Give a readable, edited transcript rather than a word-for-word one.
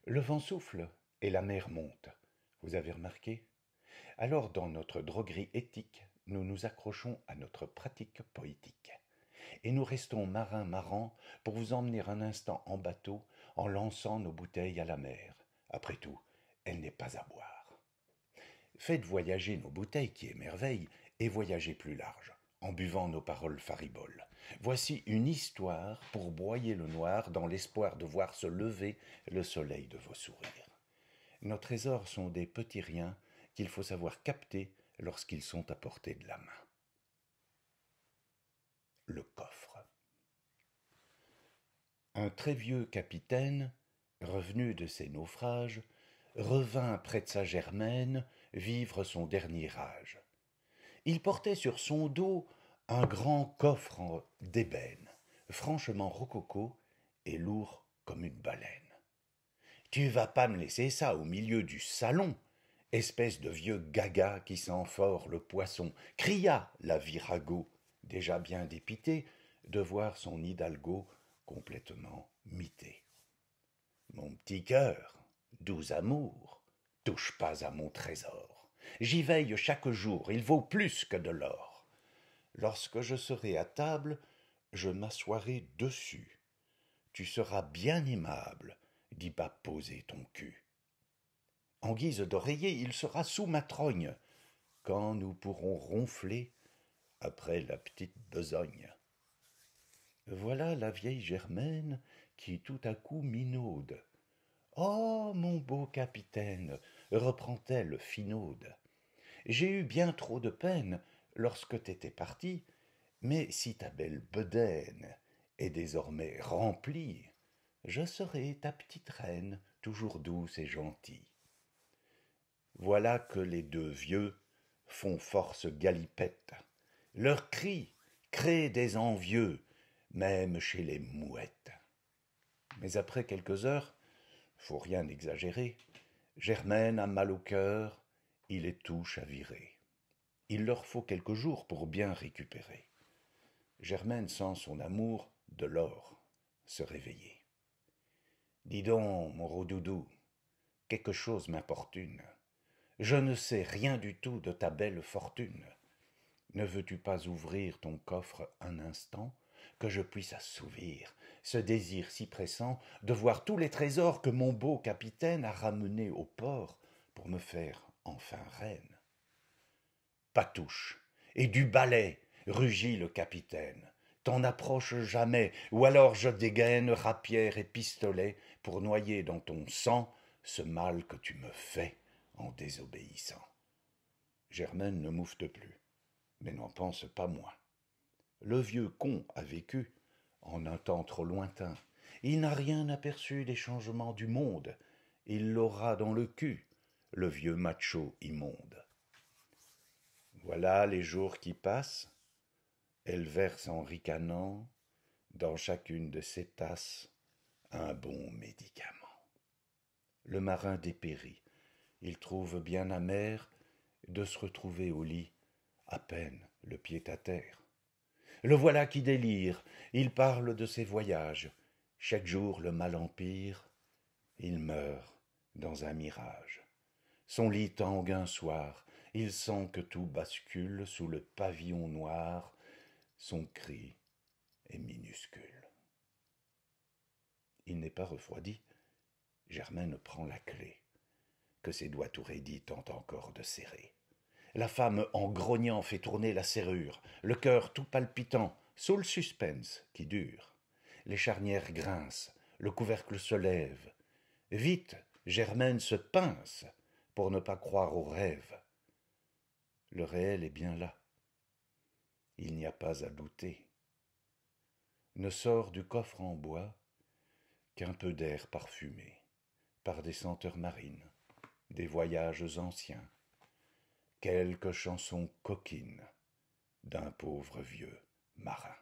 Le vent souffle et la mer monte. Vous avez remarqué? Alors dans notre droguerie éthique, nous nous accrochons à notre pratique poétique. Et nous restons marins marrants pour vous emmener un instant en bateau en lançant nos bouteilles à la mer. Après tout, elle n'est pas à boire. Faites voyager nos bouteilles qui émerveillent et voyagez plus large en buvant nos paroles fariboles. Voici une histoire pour broyer le noir dans l'espoir de voir se lever le soleil de vos sourires. Nos trésors sont des petits riens qu'il faut savoir capter lorsqu'ils sont à portée de la main. Le coffre. Un très vieux capitaine, revenu de ses naufrages, revint près de sa Germaine vivre son dernier âge. Il portait sur son dos un grand coffre d'ébène, franchement rococo et lourd comme une baleine. Tu vas pas me laisser ça au milieu du salon, espèce de vieux gaga qui sent fort le poisson, cria la virago, déjà bien dépité de voir son hidalgo complètement mité. Mon petit cœur, doux amour, touche pas à mon trésor. J'y veille chaque jour, il vaut plus que de l'or. Lorsque je serai à table, je m'assoirai dessus. Tu seras bien aimable d'y pas poser ton cul. En guise d'oreiller, il sera sous ma trogne, quand nous pourrons ronfler après la petite besogne. Voilà la vieille Germaine qui tout à coup minaude. Oh, mon beau capitaine, reprend-elle finaude, j'ai eu bien trop de peine lorsque t'étais parti, mais si ta belle bedaine est désormais remplie, je serai ta petite reine, toujours douce et gentille. Voilà que les deux vieux font force galipette. Leurs cris créent des envieux, même chez les mouettes. Mais après quelques heures, faut rien exagérer, Germaine a mal au cœur, il est tout chaviré. Il leur faut quelques jours pour bien récupérer. Germaine sent son amour de l'or se réveiller. Dis donc, mon rodoudou, quelque chose m'importune. Je ne sais rien du tout de ta belle fortune. Ne veux-tu pas ouvrir ton coffre un instant, que je puisse assouvir ce désir si pressant de voir tous les trésors que mon beau capitaine a ramenés au port pour me faire enfin reine? Patouche, et du balai, rugit le capitaine. T'en approches jamais, ou alors je dégaine rapière et pistolet pour noyer dans ton sang ce mal que tu me fais en désobéissant. Germaine ne moufte plus, mais n'en pense pas moins. Le vieux con a vécu en un temps trop lointain. Il n'a rien aperçu des changements du monde. Il l'aura dans le cul, le vieux macho immonde. Voilà les jours qui passent. Elle verse en ricanant dans chacune de ses tasses un bon médicament. Le marin dépérit. Il trouve bien amer de se retrouver au lit, à peine le pied à terre. Le voilà qui délire, il parle de ses voyages. Chaque jour le mal empire, il meurt dans un mirage. Son lit tangue un soir, il sent que tout bascule sous le pavillon noir, son cri est minuscule. Il n'est pas refroidi, Germaine prend la clé, que ses doigts tout raidis tentent encore de serrer. La femme, en grognant, fait tourner la serrure, le cœur tout palpitant, sous le suspense qui dure. Les charnières grincent, le couvercle se lève. Vite, Germaine se pince pour ne pas croire au rêve. Le réel est bien là. Il n'y a pas à douter. Ne sort du coffre en bois qu'un peu d'air parfumé par des senteurs marines, des voyages anciens, quelques chansons coquines d'un pauvre vieux marin.